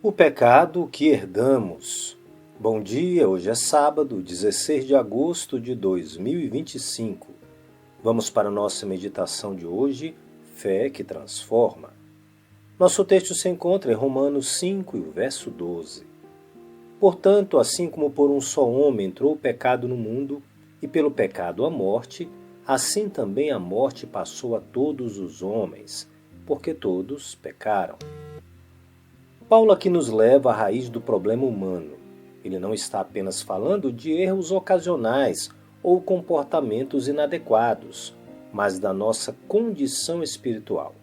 O pecado que herdamos. Bom dia, hoje é sábado, 16 de agosto de 2025. Vamos para a nossa meditação de hoje, Fé que Transforma. Nosso texto se encontra em Romanos 5 e o verso 12. Portanto, assim como por um só homem entrou o pecado no mundo, e pelo pecado a morte, assim também a morte passou a todos os homens, porque todos pecaram. Paulo aqui nos leva à raiz do problema humano. Ele não está apenas falando de erros ocasionais ou comportamentos inadequados, mas da nossa condição espiritual.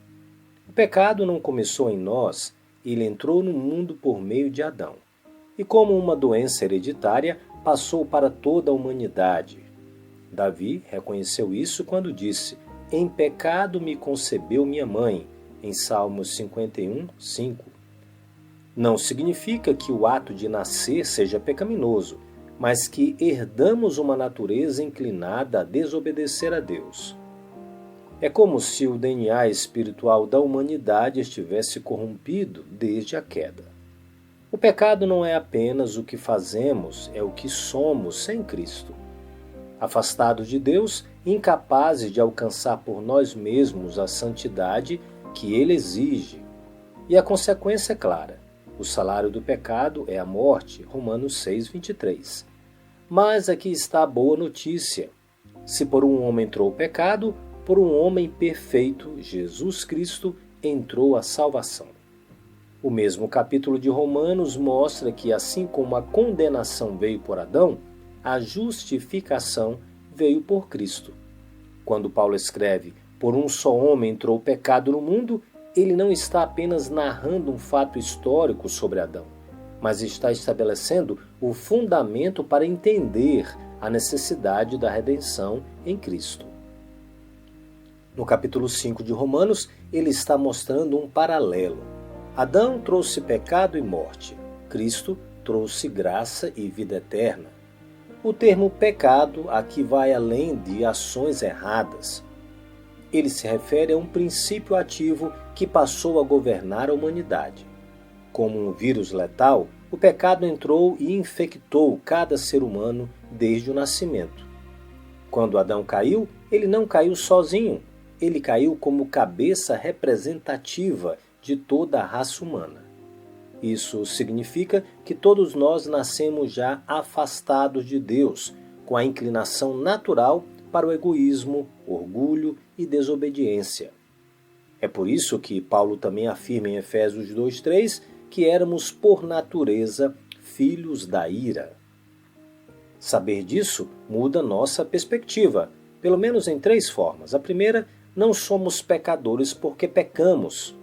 O pecado não começou em nós, ele entrou no mundo por meio de Adão. E como uma doença hereditária, passou para toda a humanidade. Davi reconheceu isso quando disse: "Em pecado me concebeu minha mãe", em Salmos 51, 5. Não significa que o ato de nascer seja pecaminoso, mas que herdamos uma natureza inclinada a desobedecer a Deus. É como se o DNA espiritual da humanidade estivesse corrompido desde a queda. O pecado não é apenas o que fazemos, é o que somos sem Cristo. Afastados de Deus, incapazes de alcançar por nós mesmos a santidade que Ele exige. E a consequência é clara. O salário do pecado é a morte, Romanos 6, 23. Mas aqui está a boa notícia. Se por um homem entrou o pecado, por um homem perfeito, Jesus Cristo, entrou a salvação. O mesmo capítulo de Romanos mostra que, assim como a condenação veio por Adão, a justificação veio por Cristo. Quando Paulo escreve, por um só homem entrou o pecado no mundo, ele não está apenas narrando um fato histórico sobre Adão, mas está estabelecendo o fundamento para entender a necessidade da redenção em Cristo. No capítulo 5 de Romanos, ele está mostrando um paralelo. Adão trouxe pecado e morte. Cristo trouxe graça e vida eterna. O termo pecado aqui vai além de ações erradas. Ele se refere a um princípio ativo que passou a governar a humanidade. Como um vírus letal, o pecado entrou e infectou cada ser humano desde o nascimento. Quando Adão caiu, ele não caiu sozinho. Ele caiu como cabeça representativa de toda a raça humana. Isso significa que todos nós nascemos já afastados de Deus, com a inclinação natural para o egoísmo, orgulho e desobediência. É por isso que Paulo também afirma em Efésios 2:3 que éramos por natureza filhos da ira. Saber disso muda nossa perspectiva, pelo menos em 3 formas. A primeira, não somos pecadores porque pecamos.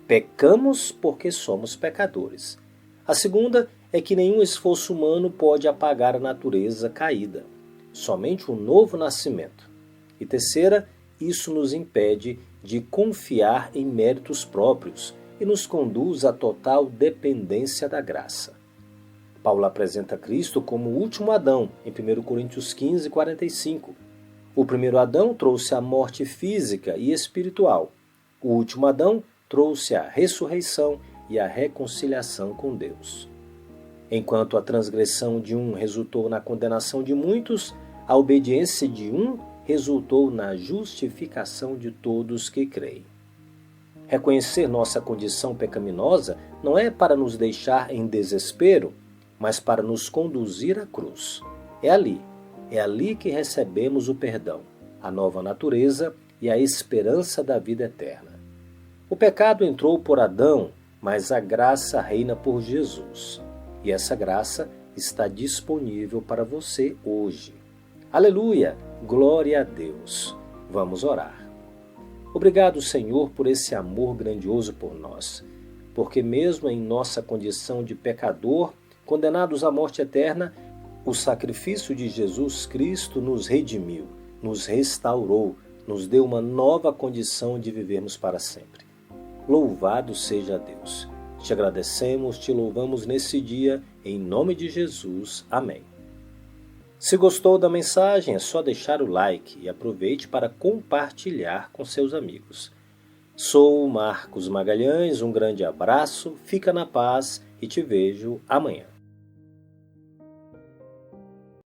Pecamos porque somos pecadores. A segunda é que nenhum esforço humano pode apagar a natureza caída. Somente um novo nascimento. E terceira, isso nos impede de confiar em méritos próprios e nos conduz à total dependência da graça. Paulo apresenta Cristo como o último Adão, em 1 Coríntios 15, 45. O primeiro Adão trouxe a morte física e espiritual. O último Adão trouxe a ressurreição e a reconciliação com Deus. Enquanto a transgressão de um resultou na condenação de muitos, a obediência de um resultou na justificação de todos que creem. Reconhecer nossa condição pecaminosa não é para nos deixar em desespero, mas para nos conduzir à cruz. É ali que recebemos o perdão, a nova natureza e a esperança da vida eterna. O pecado entrou por Adão, mas a graça reina por Jesus. E essa graça está disponível para você hoje. Aleluia! Glória a Deus! Vamos orar. Obrigado, Senhor, por esse amor grandioso por nós, porque mesmo em nossa condição de pecador, condenados à morte eterna, o sacrifício de Jesus Cristo nos redimiu, nos restaurou, nos deu uma nova condição de vivermos para sempre. Louvado seja Deus! Te agradecemos, te louvamos nesse dia, em nome de Jesus. Amém. Se gostou da mensagem, é só deixar o like e aproveite para compartilhar com seus amigos. Sou Marcos Magalhães, um grande abraço, fica na paz e te vejo amanhã.